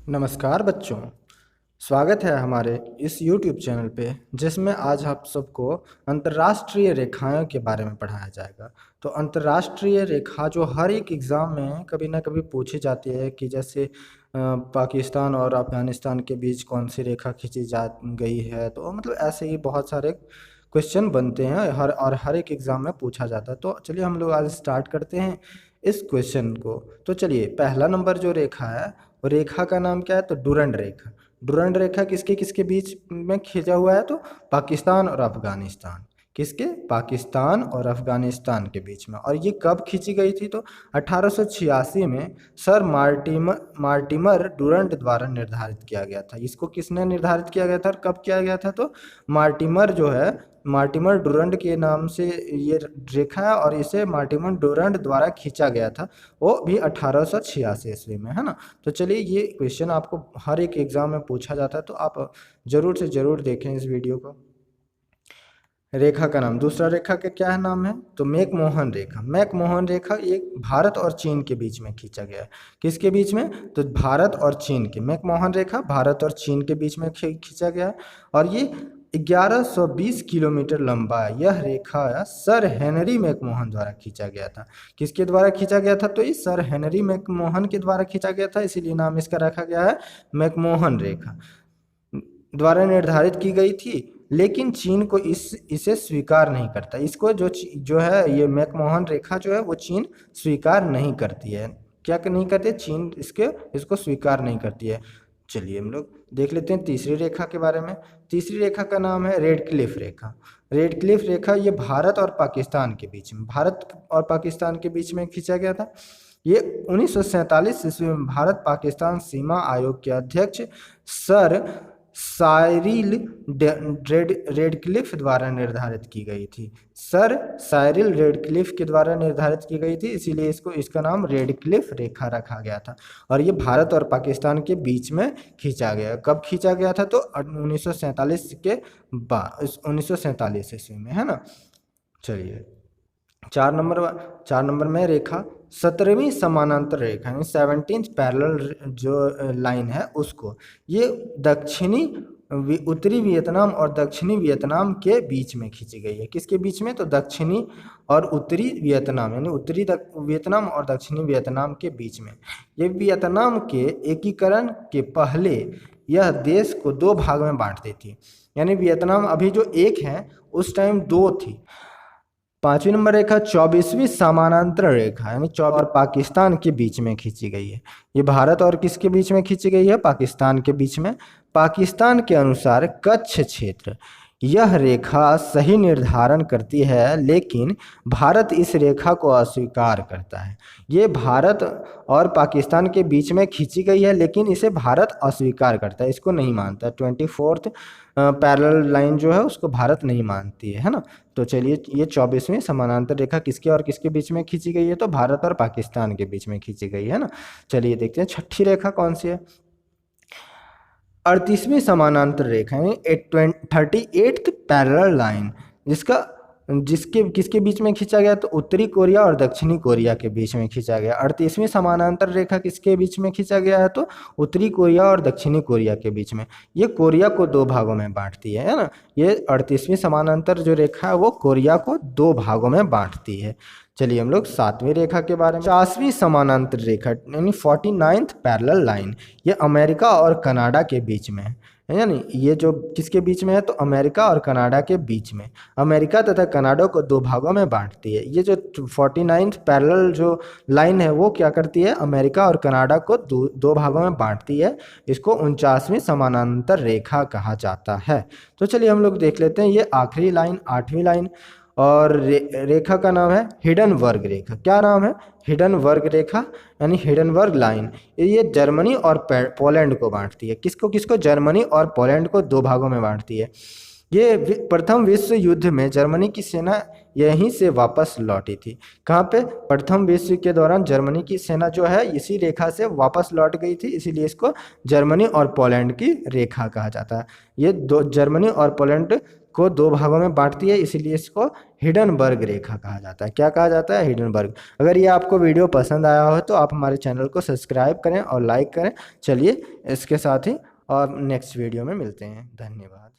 नमस्कार बच्चों। स्वागत है हमारे इस YouTube चैनल पे, जिसमें आज आप सबको अंतर्राष्ट्रीय रेखाओं के बारे में पढ़ाया जाएगा। तो अंतर्राष्ट्रीय रेखा जो हर एक एग्ज़ाम में कभी ना कभी पूछी जाती है कि जैसे पाकिस्तान और अफ़गानिस्तान के बीच कौन सी रेखा खींची जा गई है। तो मतलब ऐसे ही बहुत सारे क्वेश्चन बनते हैं हर एक एग्ज़ाम में पूछा जाता है। तो चलिए हम लोग आज स्टार्ट करते हैं इस क्वेश्चन को। तो चलिए, पहला नंबर जो रेखा है, और रेखा का नाम क्या है? तो डुरंड रेखा। डुरंड रेखा किसके किसके बीच में खींचा हुआ है? तो पाकिस्तान और अफगानिस्तान। किसके? पाकिस्तान और अफगानिस्तान के बीच में। और ये कब खींची गई थी? तो 1886 में सर मार्टिमर डुरंड द्वारा निर्धारित किया गया था। इसको किसने निर्धारित किया गया था और कब किया गया था? तो मार्टिमर जो है, मार्टिमर डुरंड के नाम से ये रेखा है और इसे मार्टिमर डुरंड द्वारा खींचा गया था, वो भी 1886 ईस्वी में, है ना। तो चलिए, ये क्वेश्चन आपको हर एक एग्ज़ाम में पूछा जाता है, तो आप ज़रूर से ज़रूर देखें इस वीडियो को। रेखा का नाम, दूसरा रेखा का क्या है नाम है? तो मैकमोहन रेखा। मैकमोहन रेखा एक भारत और चीन के बीच में खींचा गया है। किसके बीच में? तो भारत और चीन के। मैकमोहन रेखा भारत और चीन के बीच में खींचा गया है और ये 1120 किलोमीटर लंबा है। यह रेखा सर हेनरी मैकमोहन द्वारा खींचा गया था। किसके द्वारा खींचा गया था? तो ये सर हेनरी मैकमोहन के द्वारा खींचा गया था, इसीलिए नाम इसका रखा गया है मैकमोहन रेखा। द्वारा निर्धारित की गई थी, लेकिन चीन को इसे स्वीकार नहीं करता। इसको जो है, ये मैकमोहन रेखा जो है वो चीन स्वीकार नहीं करती है। क्या नहीं करती? चीन इसको स्वीकार नहीं करती है। चलिए हम लोग देख लेते हैं तीसरी रेखा के बारे में। तीसरी रेखा का नाम है रेड क्लिफ रेखा। रेड क्लिफ रेखा ये भारत और पाकिस्तान के बीच में, भारत और पाकिस्तान के बीच में खींचा गया था। ये 1947 ईस्वी में भारत पाकिस्तान सीमा आयोग के अध्यक्ष सर साइरिल रेडक्लिफ द्वारा निर्धारित की गई थी। सर साइरिल रेडक्लिफ के द्वारा निर्धारित की गई थी, इसीलिए इसका नाम रेडक्लिफ रेखा रखा गया था। और ये भारत और पाकिस्तान के बीच में खींचा गया। कब खींचा गया था? तो 1947 के बाद, 1947 ईस्वी में, है ना। चलिए, चार नंबर में रेखा 17वीं समानांतर रेखा यानी 17th पैरेलल जो लाइन है उसको, ये उत्तरी वियतनाम और दक्षिणी वियतनाम के बीच में खींची गई है। किसके बीच में? तो दक्षिणी और उत्तरी वियतनाम, यानी उत्तरी वियतनाम और दक्षिणी वियतनाम के बीच में। ये वियतनाम के एकीकरण के पहले यह देश को दो भाग में बांटती थी, यानी वियतनाम अभी जो एक है उस टाइम दो थी। पांचवी नंबर रेखा 24वीं समानांतर रेखा यानी और पाकिस्तान के बीच में खींची गई है। ये भारत और किसके बीच में खींची गई है? पाकिस्तान के बीच में। पाकिस्तान के अनुसार कच्छ क्षेत्र यह रेखा सही निर्धारण करती है, लेकिन भारत इस रेखा को अस्वीकार करता है। ये भारत और पाकिस्तान के बीच में खींची गई है, लेकिन इसे भारत अस्वीकार करता है, इसको नहीं मानता। 24th पैरेलल लाइन जो है उसको भारत नहीं मानती है ना। तो चलिए, ये 24वीं समानांतर रेखा किसके और किसके बीच में खींची गई है? तो भारत और पाकिस्तान के बीच में खींची गई है ना। चलिए देखते हैं छठी रेखा कौन सी है। 38वीं समानांतर रेखा यानी 38th पैरेलल लाइन, जिसके किसके बीच में खींचा गया? तो उत्तरी कोरिया और दक्षिणी कोरिया के बीच में खींचा गया। 38वीं समानांतर रेखा किसके बीच में खींचा गया है? तो उत्तरी कोरिया और दक्षिणी कोरिया के बीच में। ये कोरिया को दो भागों में बांटती है ना। ये 38वीं समानांतर जो रेखा है वो कोरिया को दो भागों में बांटती है। चलिए हम लोग 7वीं रेखा के बारे में। 50वीं समानांतर रेखा यानी 49th पैरेलल लाइन, ये अमेरिका और कनाडा के बीच में है, यानी ये जो किसके बीच में है? तो अमेरिका और कनाडा के बीच में। अमेरिका तथा कनाडा को दो भागों में बांटती है। ये जो 49th पैरेलल जो लाइन है वो क्या करती है? अमेरिका और कनाडा को दो भागों में बांटती है। इसको 49वीं समानांतर रेखा कहा जाता है। तो चलिए हम लोग देख लेते हैं ये आखिरी लाइन, 8वीं लाइन, और रेखा का नाम है हिडनबर्ग रेखा। क्या नाम है? हिडनबर्ग रेखा यानी हिडनबर्ग लाइन। ये जर्मनी और पोलैंड को बांटती है। किसको किसको? जर्मनी और पोलैंड को दो भागों में बांटती है। ये प्रथम विश्व युद्ध में जर्मनी की सेना यहीं से वापस लौटी थी। कहाँ पे? प्रथम विश्व के दौरान जर्मनी की सेना जो है इसी रेखा से वापस लौट गई थी, इसीलिए इसको जर्मनी और पोलैंड की रेखा कहा जाता है। ये दो, जर्मनी और पोलैंड को दो भागों में बांटती है, इसीलिए इसको हिडनबर्ग रेखा कहा जाता है। क्या कहा जाता है? हिडनबर्ग। अगर ये आपको वीडियो पसंद आया हो तो आप हमारे चैनल को सब्सक्राइब करें और लाइक करें। चलिए इसके साथ ही और नेक्स्ट वीडियो में मिलते हैं। धन्यवाद।